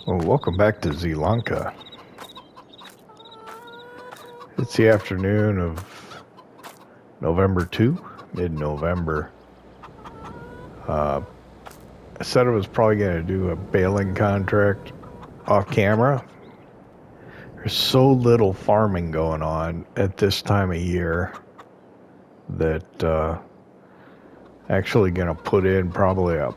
Well, welcome back to Zielonka. It's the afternoon of November 2, mid-November. I said I was probably going to do a baling contract off camera. There's so little farming going on at this time of year that actually going to put in probably a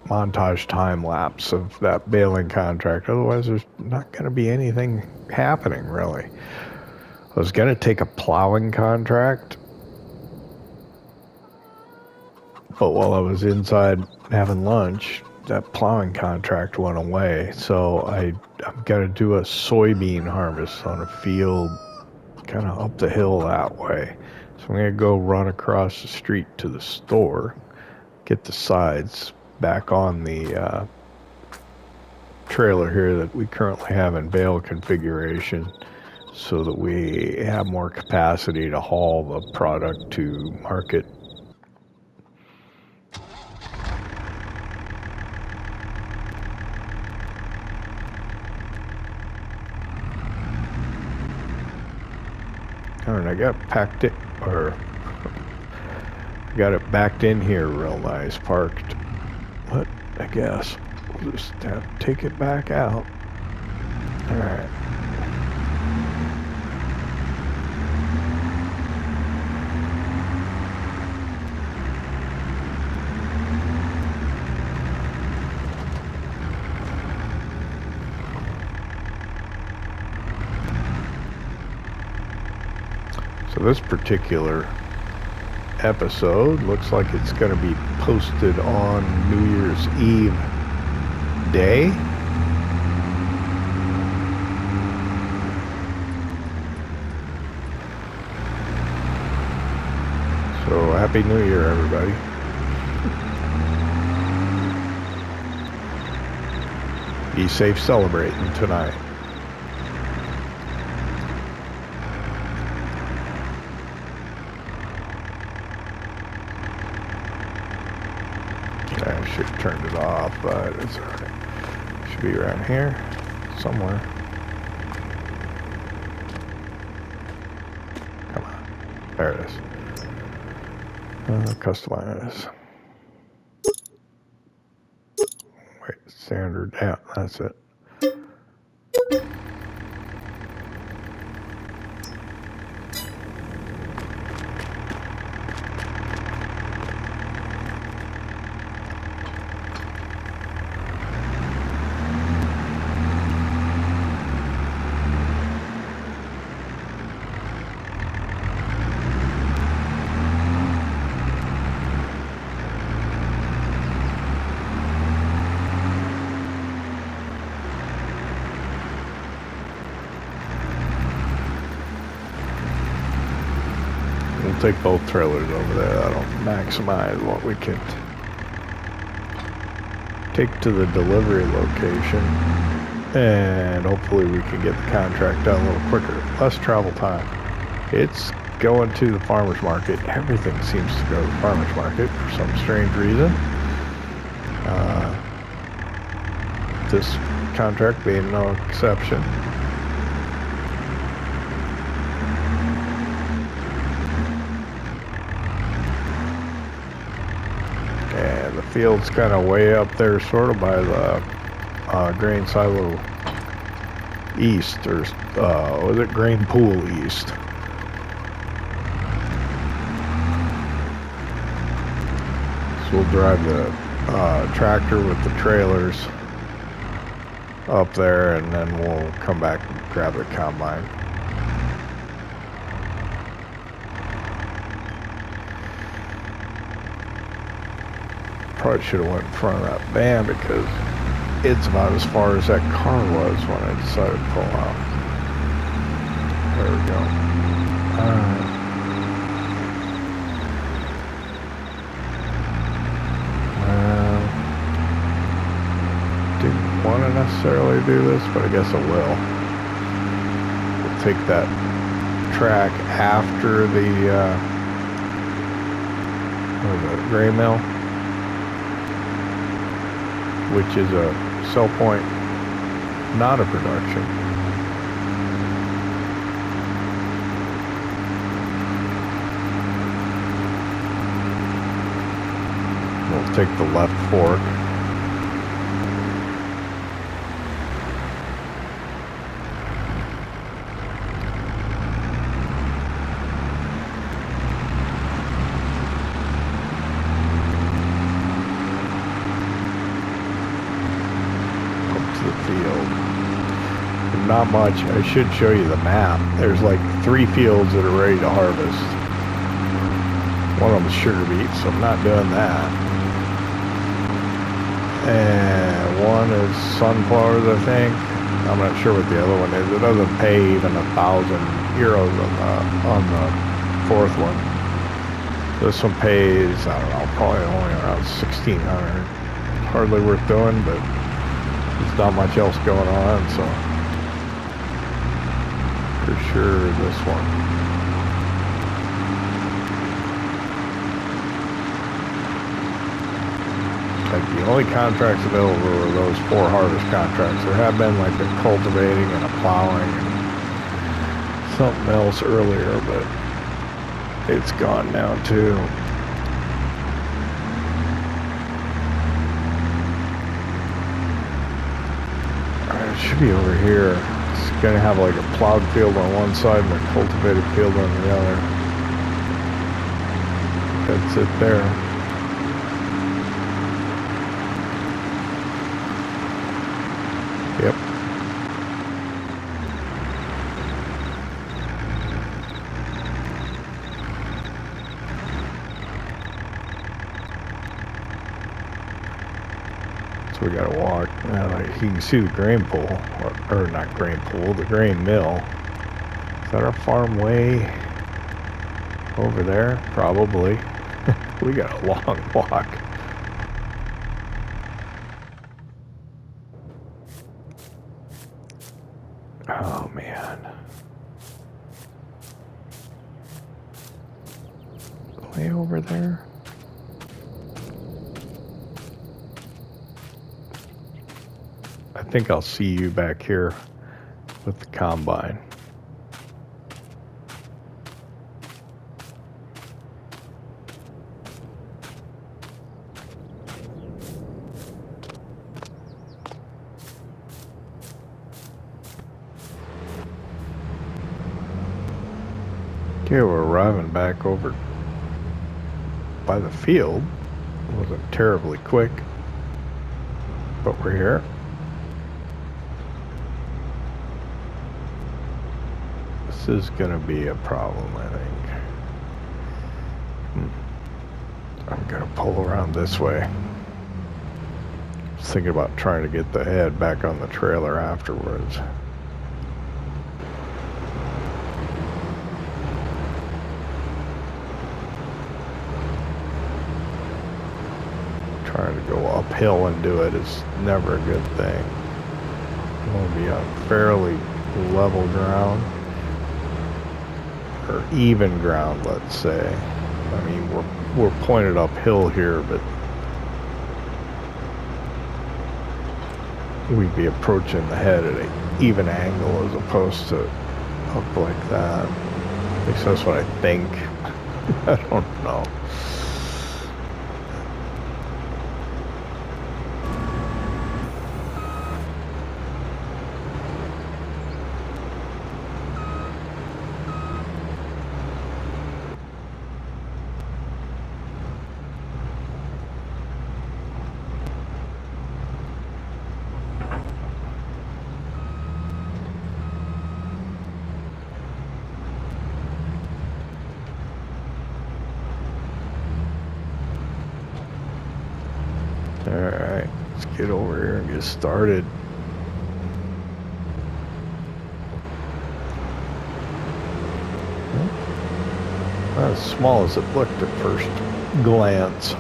montage time lapse of that baling contract. Otherwise, there's not going to be anything happening, really. I was going to take a plowing contract, but while I was inside having lunch, that plowing contract went away. So I'm going to do a soybean harvest on a field kind of up the hill that way. So I'm going to go run across the street to the store, get the sides back on the trailer here that we currently have in bale configuration so that we have more capacity to haul the product to market. I got packed it, or got it backed in here real nice, parked. But I guess we'll just have to take it back out. All right. So this particular episode looks like it's going to be posted on New Year's Eve day. So Happy New Year, everybody. Be safe celebrating tonight. I should have turned it off, but it's alright. Should be around here somewhere. Come on. There it is. Customize. Wait, standard. Yeah, that's it. We'll take both trailers over there. That'll maximize what we can take to the delivery location, and hopefully we can get the contract done a little quicker. Less travel time. It's going to the farmer's market. Everything seems to go to the farmer's market for some strange reason. This contract being no exception. And the field's kind of way up there, sort of by the grain silo east, or was it grain pool east? So we'll drive the tractor with the trailers up there, and then we'll come back and grab the combine. Probably should have went in front of that van because it's about as far as that car was when I decided to pull out. There we go. Didn't want to necessarily do this, but I guess I will. We'll take that track after the grain mill, which is a sell point, not a production. We'll take the left fork. Not much. I should show you the map. There's like 3 fields that are ready to harvest. One of them is sugar beets, so I'm not doing that. And one is sunflowers, I think. I'm not sure what the other one is. It doesn't pay even €1,000 on the 4th one. This one pays, I don't know, probably only around 1,600. Hardly worth doing, but there's not much else going on, so for sure this one. Like the only contracts available are those 4 harvest contracts. There have been like a cultivating and a plowing and something else earlier, but it's gone now too. Alright, it should be over here. It's gonna have like a plowed field on one side and a cultivated field on the other. That's it there. Yep. So we gotta walk. You can see the grain pool, or not grain pool, the grain mill. Is that our farm way over there? Probably. We got a long walk. Oh man. Way over there. I think I'll see you back here with the combine. Okay, we're arriving back over by the field. It wasn't terribly quick, but we're here. This is gonna be a problem, I think. I'm gonna pull around this way. I was thinking about trying to get the head back on the trailer afterwards. Trying to go uphill and do it is never a good thing. You want to be on fairly level ground, or even ground, let's say. I mean, we're pointed uphill here, but we'd be approaching the head at an even angle as opposed to up like that. At least that's what I think. I don't know. Alright, let's get over here and get started. Not as small as it looked at first glance.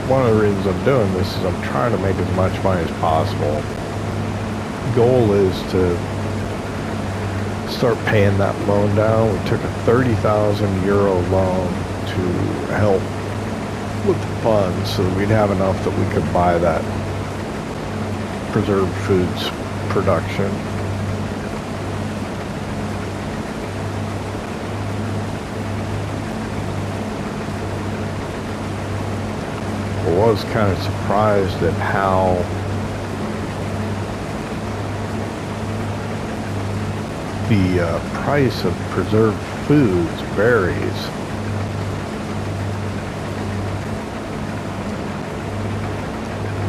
One of the reasons I'm doing this is I'm trying to make as much money as possible. The goal is to start paying that loan down. We took a 30,000 euro loan to help with the funds so that we'd have enough that we could buy that preserved foods production. I was kind of surprised at how the price of preserved foods varies.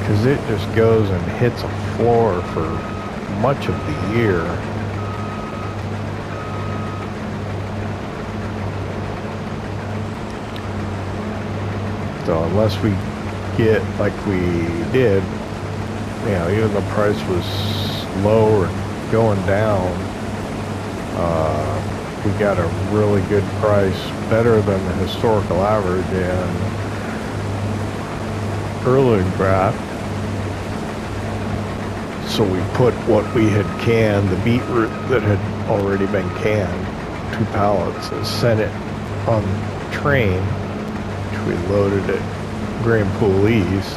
Because it just goes and hits a floor for much of the year. So unless we get like we did, you know, even the price was low or going down, we got a really good price, better than the historical average in Erlengrad. So we put what we had canned, the beetroot that had already been canned, 2 pallets, and sent it on the train, which we loaded at Grand Pool East,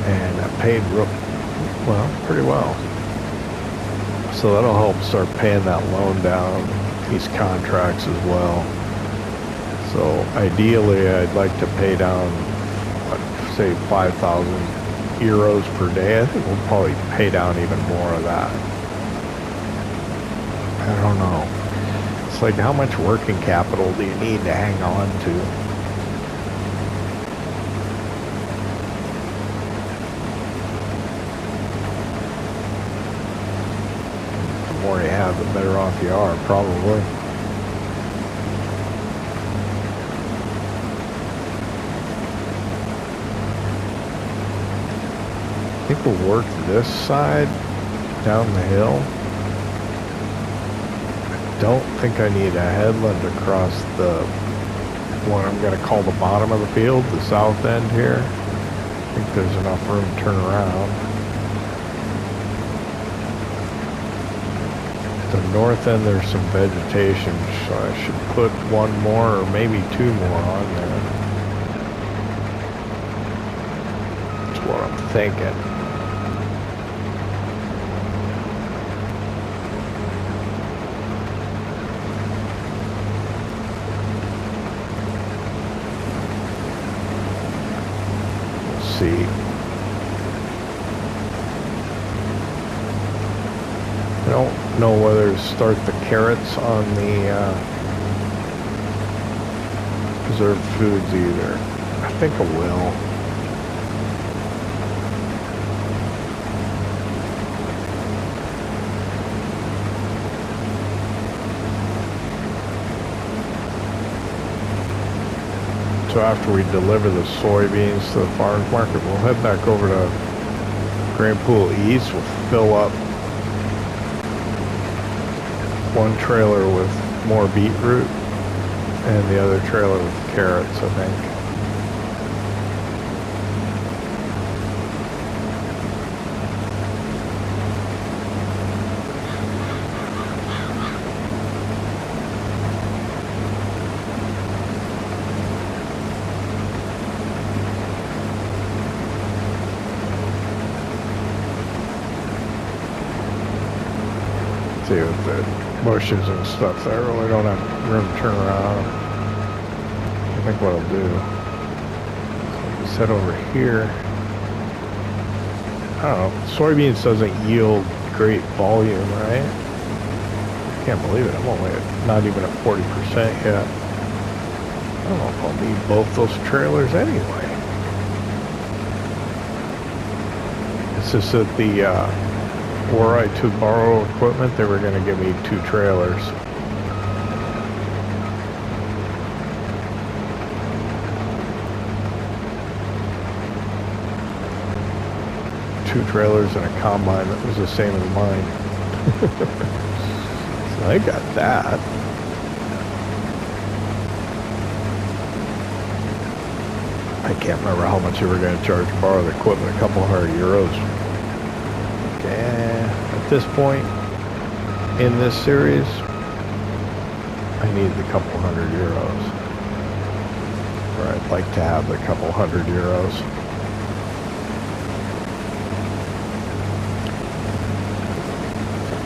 and I paid pretty well. So that'll help start paying that loan down, these contracts as well. So ideally, I'd like to pay down, say 5,000 euros per day. I think we'll probably pay down even more of that. I don't know. It's like, how much working capital do you need to hang on to? The more you have, the better off you are, probably. I think we'll work this side down the hill. I don't think I need a headland across the, what I'm going to call the bottom of the field, the south end here. I think there's enough room to turn around. The north end, there's some vegetation, so I should put one more or maybe 2 more on there. That's what I'm thinking. We'll see. I don't know whether to start the carrots on the preserved foods either. I think I will. So after we deliver the soybeans to the farmers market, we'll head back over to Grand Pool East. We'll fill up one trailer with more beetroot and the other trailer with carrots, I think. See, with the bushes and stuff there, I really don't have room to turn around. I think what I'll do, just head over here. I don't know, soybeans doesn't yield great volume, right? I can't believe it, I'm only not even at 40% yet. I don't know if I'll need both those trailers anyway. It's just that the were I to borrow equipment, they were going to give me 2 trailers. Two trailers and a combine that was the same as mine. So I got that. I can't remember how much they were going to charge to borrow the equipment, a couple €100. At this point, in this series, I need the couple €100. Or I'd like to have the couple €100.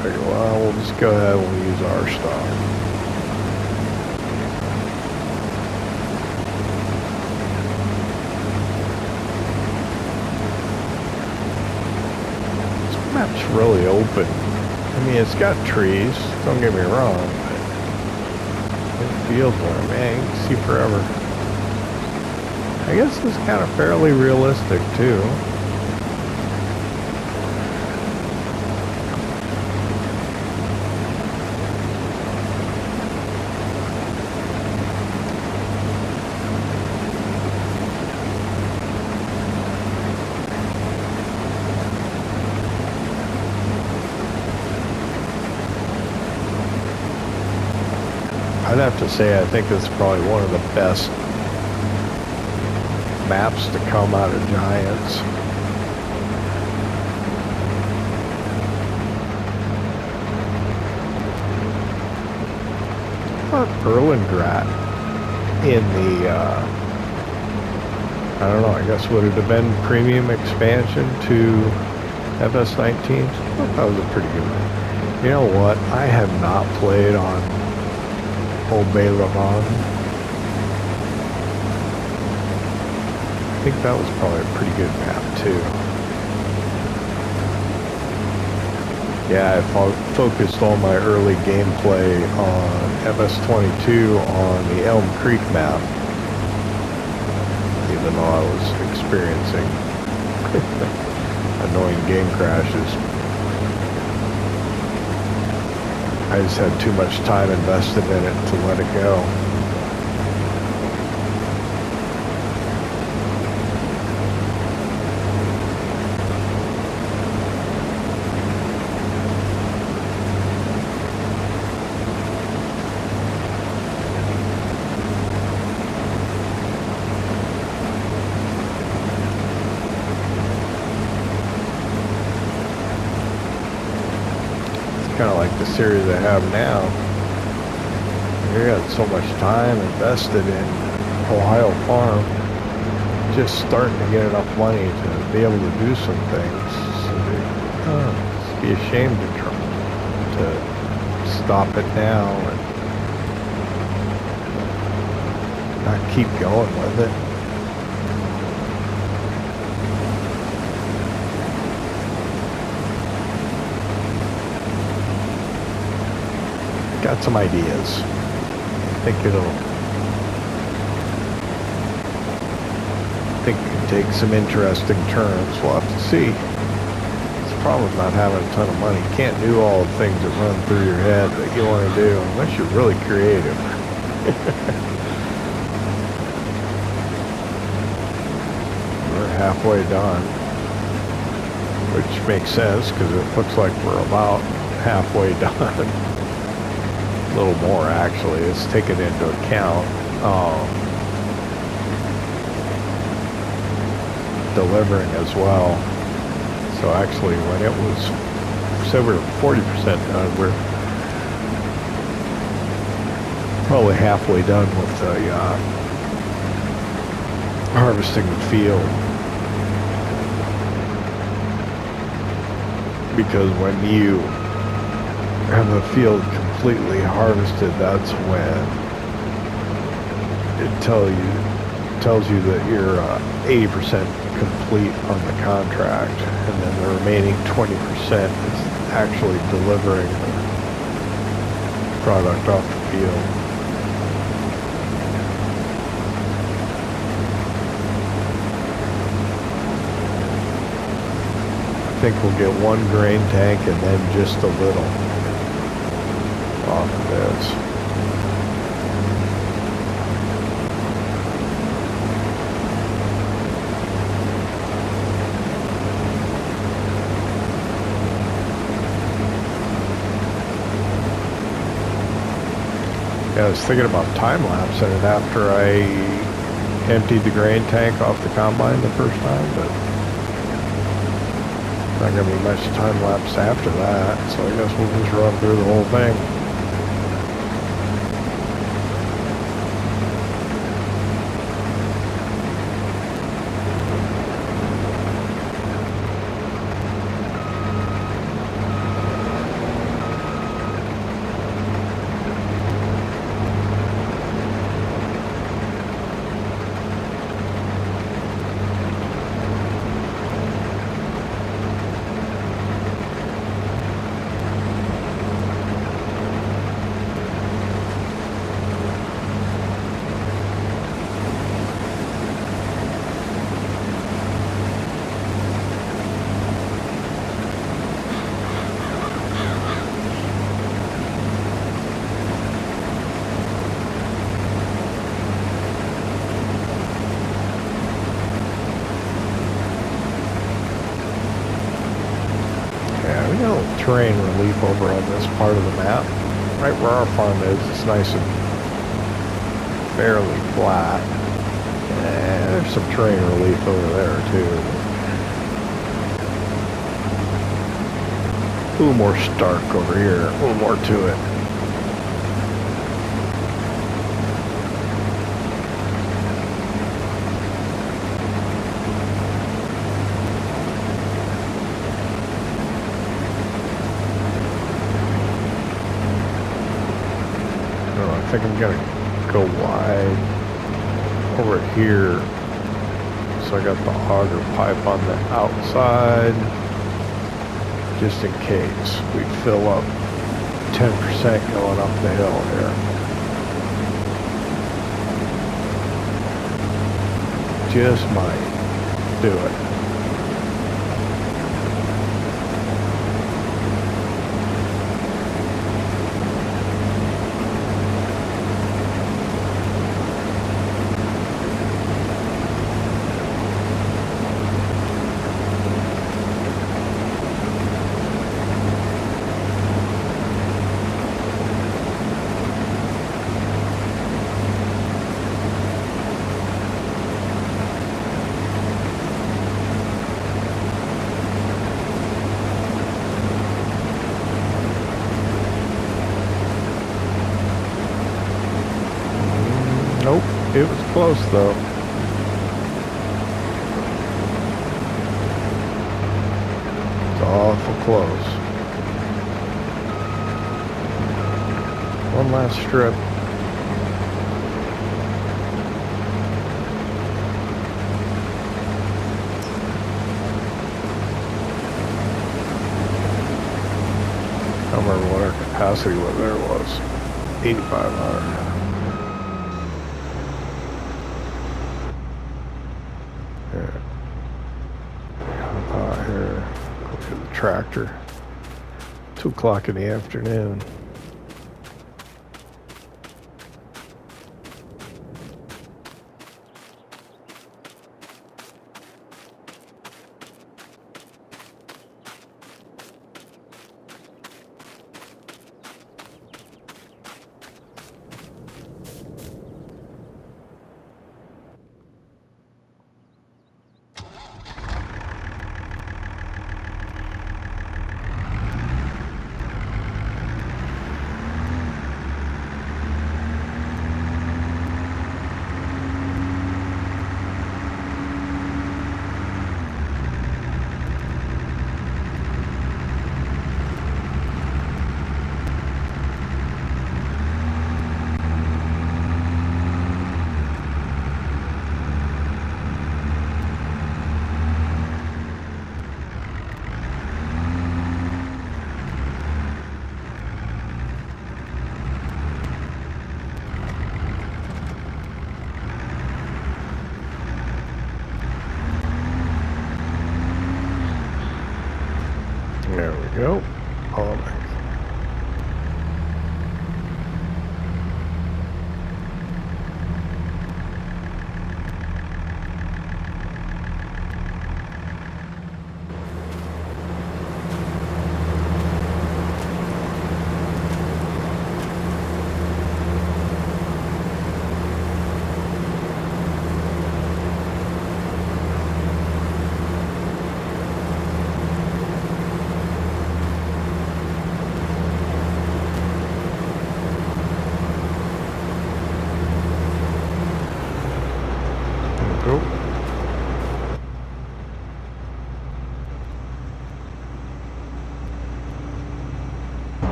Okay, well, we'll just go ahead and we'll use our stock. This map's really open. I mean, it's got trees, don't get me wrong, but in fields where, man, you can see forever. I guess it's kind of fairly realistic, too. I'd have to say I think it's probably one of the best maps to come out of Giants. What Erlengrat in the I don't know, I guess would it have been Premium Expansion to FS19? I thought that was a pretty good one. You know what? I have not played on baling. I think that was probably a pretty good map too. Yeah, I focused all my early gameplay on FS22 on the Elm Creek map, even though I was experiencing annoying game crashes. I just had too much time invested in it to let it go. Kind of like the series I have now. I got so much time invested in Ohio Farm, just starting to get enough money to be able to do some things. So it'd be ashamed to stop it now and not keep going with it. Got some ideas. I think it can take some interesting turns. We'll have to see. It's the problem with not having a ton of money. You can't do all the things that run through your head that you want to do unless you're really creative. We're halfway done, which makes sense because it looks like we're about halfway done. A little more actually. It's taken into account delivering as well. So actually when it was, so we're 40% done, we're probably halfway done with the harvesting the field. Because when you have the field completely harvested, that's when it tells you that you're 80% complete on the contract, and then the remaining 20% is actually delivering the product off the field. I think we'll get one grain tank and then just a little off of this. Yeah, I was thinking about time-lapsing it after I emptied the grain tank off the combine the first time, but Not gonna be much time lapse after that, so I guess we'll just run through the whole thing. Terrain relief over on this part of the map. Right where our farm is, it's nice and fairly flat. And there's some terrain relief over there too. A little more stark over here, a little more to it. I think I'm gonna go wide over here. So I got the auger pipe on the outside, just in case we fill up 10% going up the hill here. Just might do it. Nope, it was close though. It's awful close. One last strip. I don't remember what our capacity there was. 8,500. Tractor. 2 o'clock in the afternoon.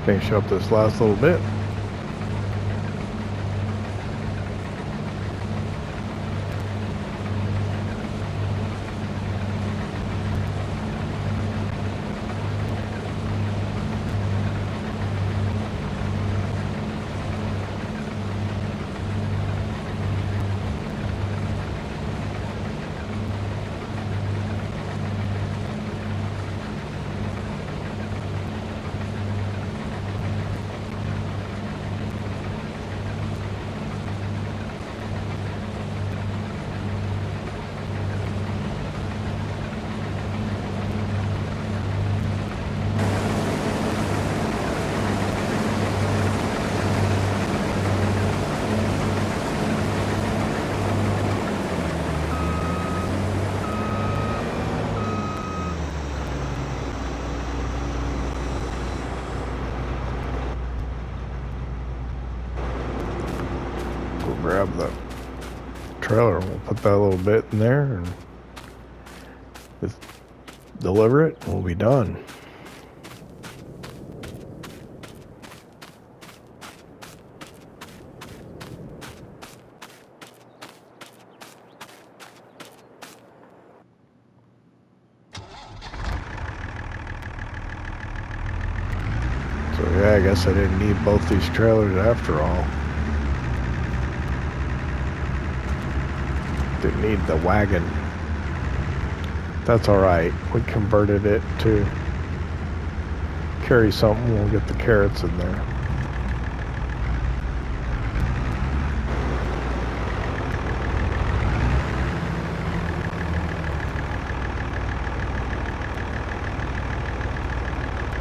Finish up this last little bit. Grab the trailer and we'll put that little bit in there and just deliver it and we'll be done. So yeah, I guess I didn't need both these trailers after all. Didn't need the wagon. That's alright. We converted it to carry something. We'll get the carrots in there.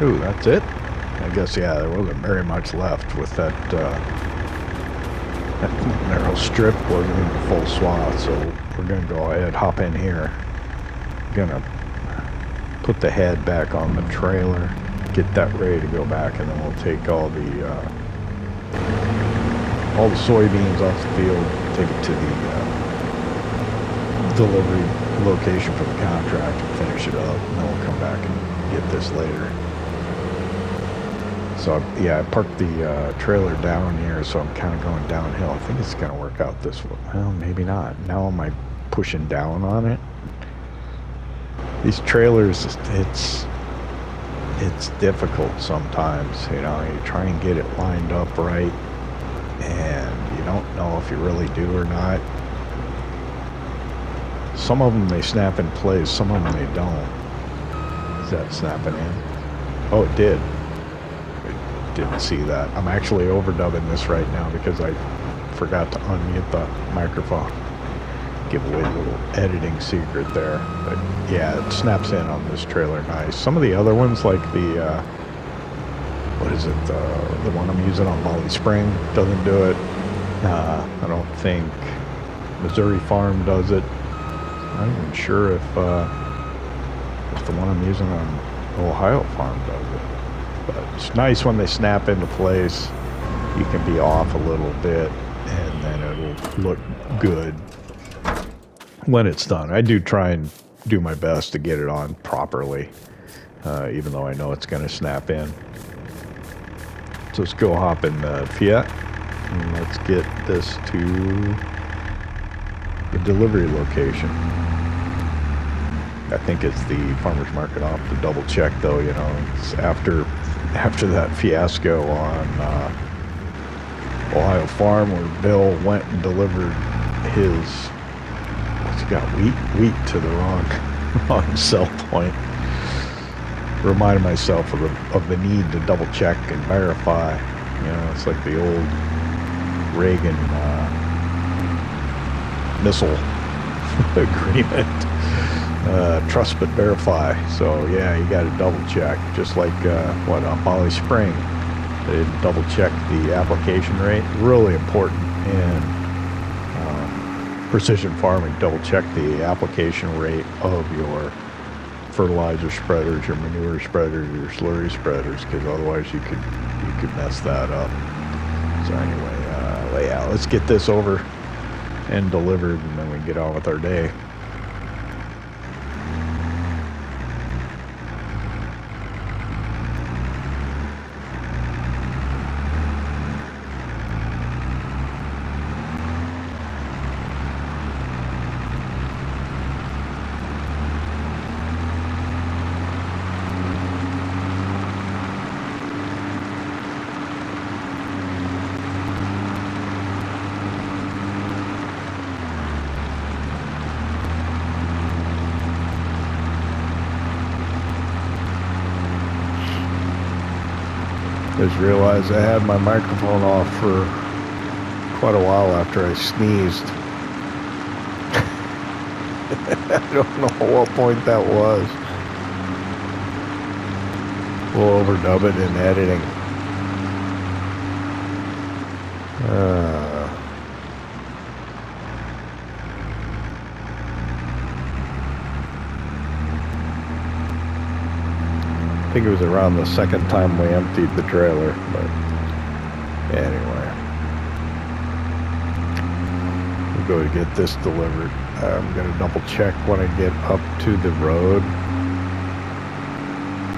Ooh, that's it? I guess, yeah, there wasn't very much left with that, that narrow strip wasn't in the full swath, so we're going to go ahead, hop in here. Gonna put the head back on the trailer, get that ready to go back, and then we'll take all the soybeans off the field, take it to the delivery location for the contract and finish it up, and then we'll come back and get this later. So yeah, I parked the trailer down here, so I'm kind of going downhill. I think it's gonna work out this way. Well, maybe not. Now am I pushing down on it? These trailers, it's difficult sometimes. You know, you try and get it lined up right, and you don't know if you really do or not. Some of them they snap in place, some of them they don't. Is that snapping in? Oh, it did. Didn't see that. I'm actually overdubbing this right now because I forgot to unmute the microphone. Give away a little editing secret there. But yeah, it snaps in on this trailer nice. Some of the other ones, like the what is it, the one I'm using on Molly Spring, doesn't do it. I don't think Missouri Farm does it. I'm not even sure if the one I'm using on Ohio Farm does it. But it's nice when they snap into place. You can be off a little bit and then it'll look good when it's done. I do try and do my best to get it on properly, even though I know it's going to snap in. So let's go hop in the Fiat and let's get this to the delivery location. I think it's the farmer's market. I'll have to double check though, you know, it's after that fiasco on Ohio Farm where Bill went and delivered his, what's he got, wheat to the wrong sell point. Reminded myself of the need to double check and verify. You know, it's like the old Reagan missile agreement. Trust but verify. So yeah, you got to double check. Just like on Molly Spring, they didn't double check the application rate. Really important in precision farming. Double check the application rate of your fertilizer spreaders, your manure spreaders, your slurry spreaders, because otherwise you could mess that up. So anyway, yeah, let's get this over and delivered, and then we can get on with our day. Just realized I had my microphone off for quite a while after I sneezed. I don't know what point that was. We'll overdub it in editing. I think it was around the second time we emptied the trailer, but anyway. We'll go to get this delivered. I'm going to double check when I get up to the road,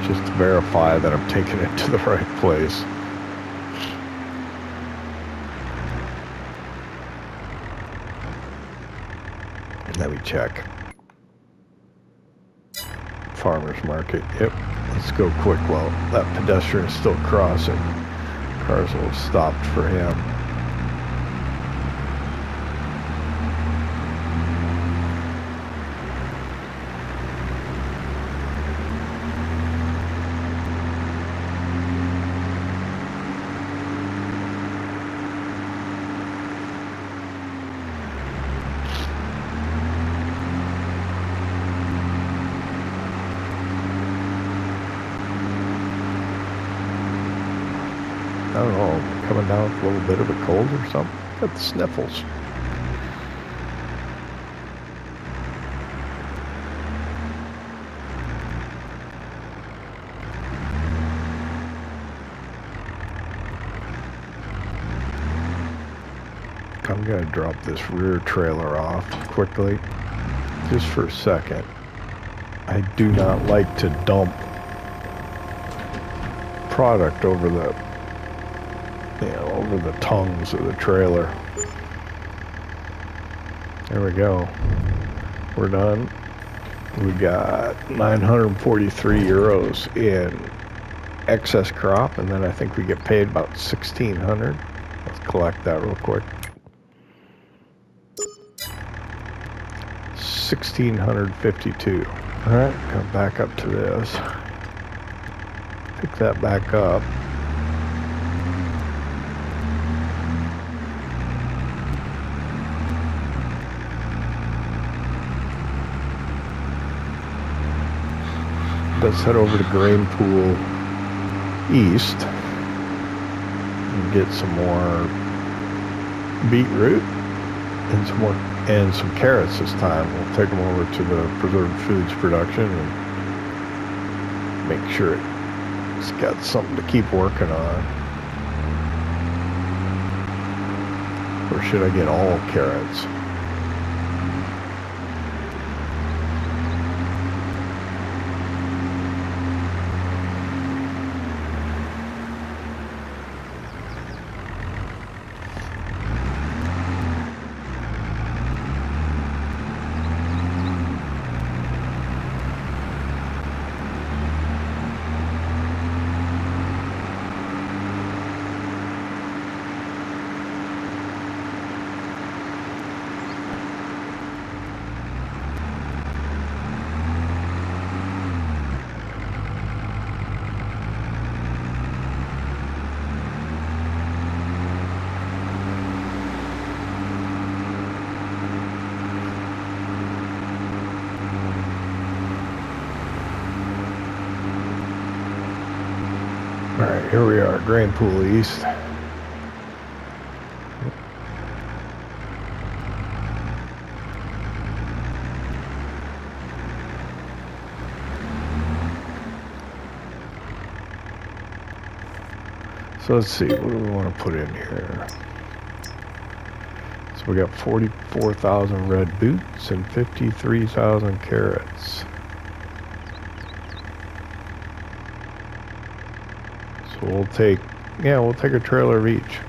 just to verify that I'm taking it to the right place. Let me check. Farmer's market. Yep. Let's go quick while that pedestrian is still crossing. Cars will have stopped for him. I don't know, coming down with a little bit of a cold or something. Got the sniffles. I'm gonna drop this rear trailer off quickly, just for a second. I do not like to dump product over the over the tongues of the trailer. There we go. We're done. We got 943 euros in excess crop, and then I think we get paid about 1,600. Let's collect that real quick. 1,652. All right, come back up to this. Pick that back up. Let's head over to Grain Pool East and get some more beetroot and some carrots this time. We'll take them over to the preserved foods production and make sure it's got something to keep working on. Or should I get all carrots? Alright, here we are, Grain Pool East. So let's see, what do we want to put in here? So we got 44,000 red boots and 53,000 carrots. So we'll take a trailer of each.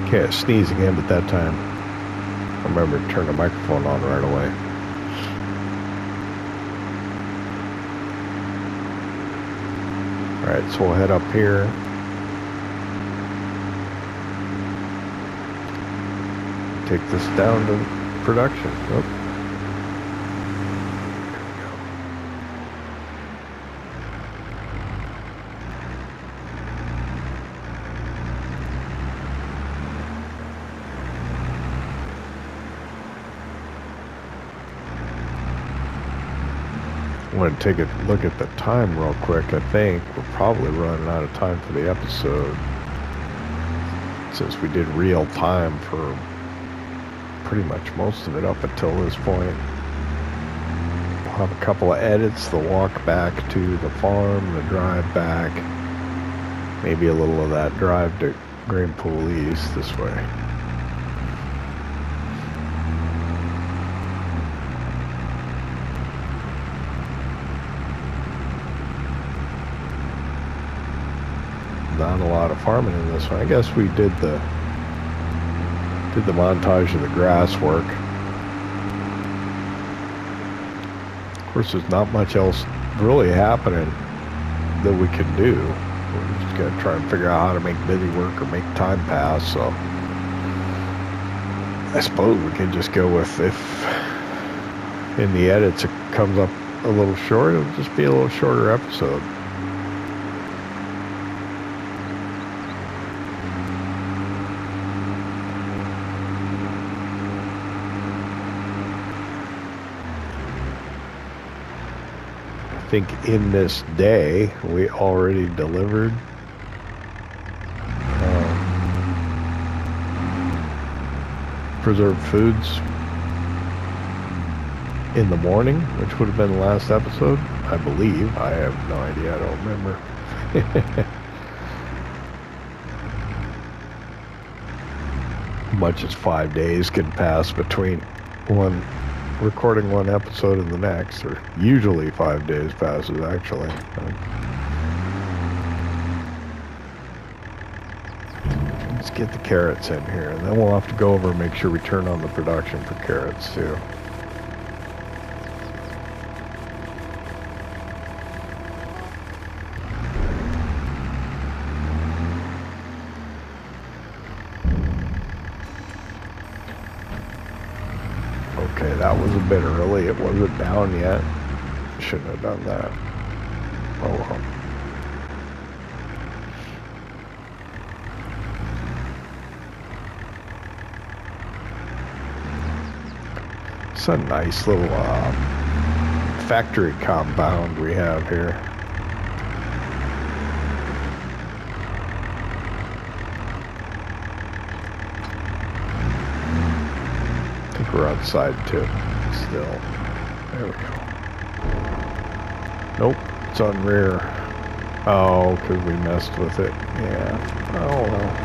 can't sneeze again at that time. I remember to turn the microphone on right away. Alright, so we'll head up here. Take this down to production. Oh. I'm going to take a look at the time real quick. I think we're probably running out of time for the episode, since we did real time for pretty much most of it up until this point. We'll have a couple of edits, the walk back to the farm, the drive back, maybe a little of that drive to Grain Pool East this way. Not a lot of farming in this one. I guess we did the montage of the grass work. Of course, there's not much else really happening that we can do. We're just gonna try and figure out how to make busy work or make time pass. So I suppose we could just go with, if in the edits it comes up a little short, it'll just be a little shorter episode. I think in this day we already delivered preserved foods in the morning, which would have been the last episode, I believe. I have no idea, I don't remember. Much as 5 days can pass between recording one episode and the next, or usually 5 days passes actually. Let's get the carrots in here, and then we'll have to go over and make sure we turn on the production for carrots too. Okay, that was a bit early. It wasn't down yet. Shouldn't have done that. Oh well. It's a nice little factory compound we have here. We're outside too, still. There we go. Nope, it's on rear. Oh, because we messed with it. Yeah. Oh well.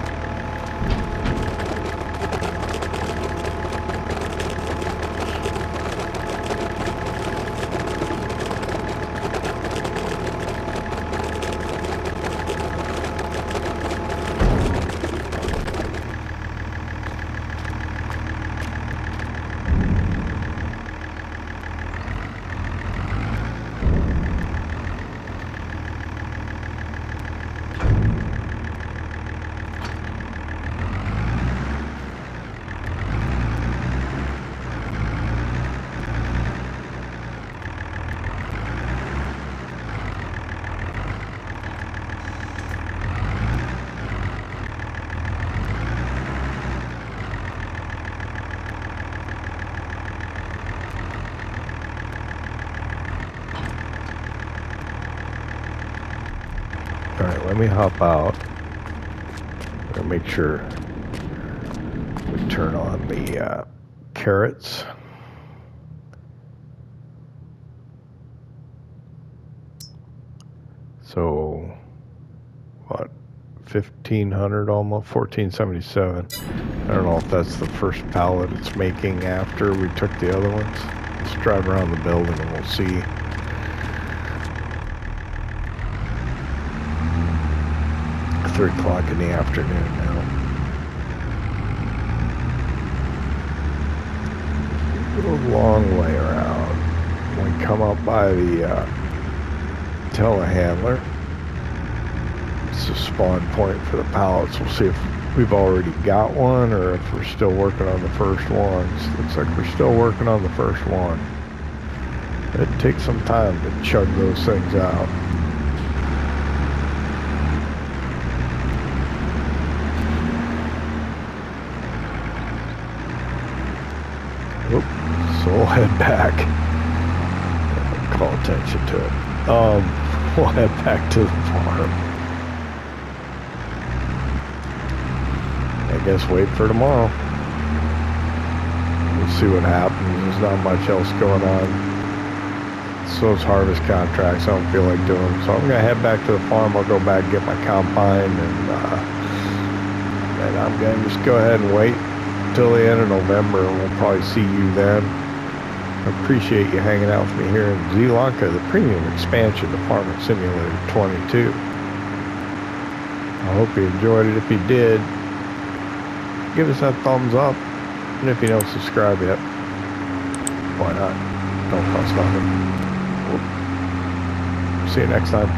Alright, let me hop out. I'm gonna make sure we turn on the carrots. So, what, 1,500 almost, 1,477. I don't know if that's the first pallet it's making after we took the other ones. Let's drive around the building and we'll see. 3 o'clock in the afternoon now. long way around. We come up by the telehandler. It's the spawn point for the pallets. We'll see if we've already got one or if we're still working on the first ones. Looks like we're still working on the first one. It takes some time to chug those things out. Oop, so we'll head back. Call attention to it. We'll head back to the farm. I guess wait for tomorrow. We'll see what happens. There's not much else going on. So it's harvest contracts. I don't feel like doing them. So I'm gonna head back to the farm. I'll go back and get my combine, and I'm gonna just go ahead and wait until the end of November, and we'll probably see you then. I appreciate you hanging out with me here in Zielonka, the Premium Expansion, the Farming Simulator 22. I hope you enjoyed it. If you did, give us that thumbs up. And if you don't subscribe yet, why not? Don't cost nothing. See you next time.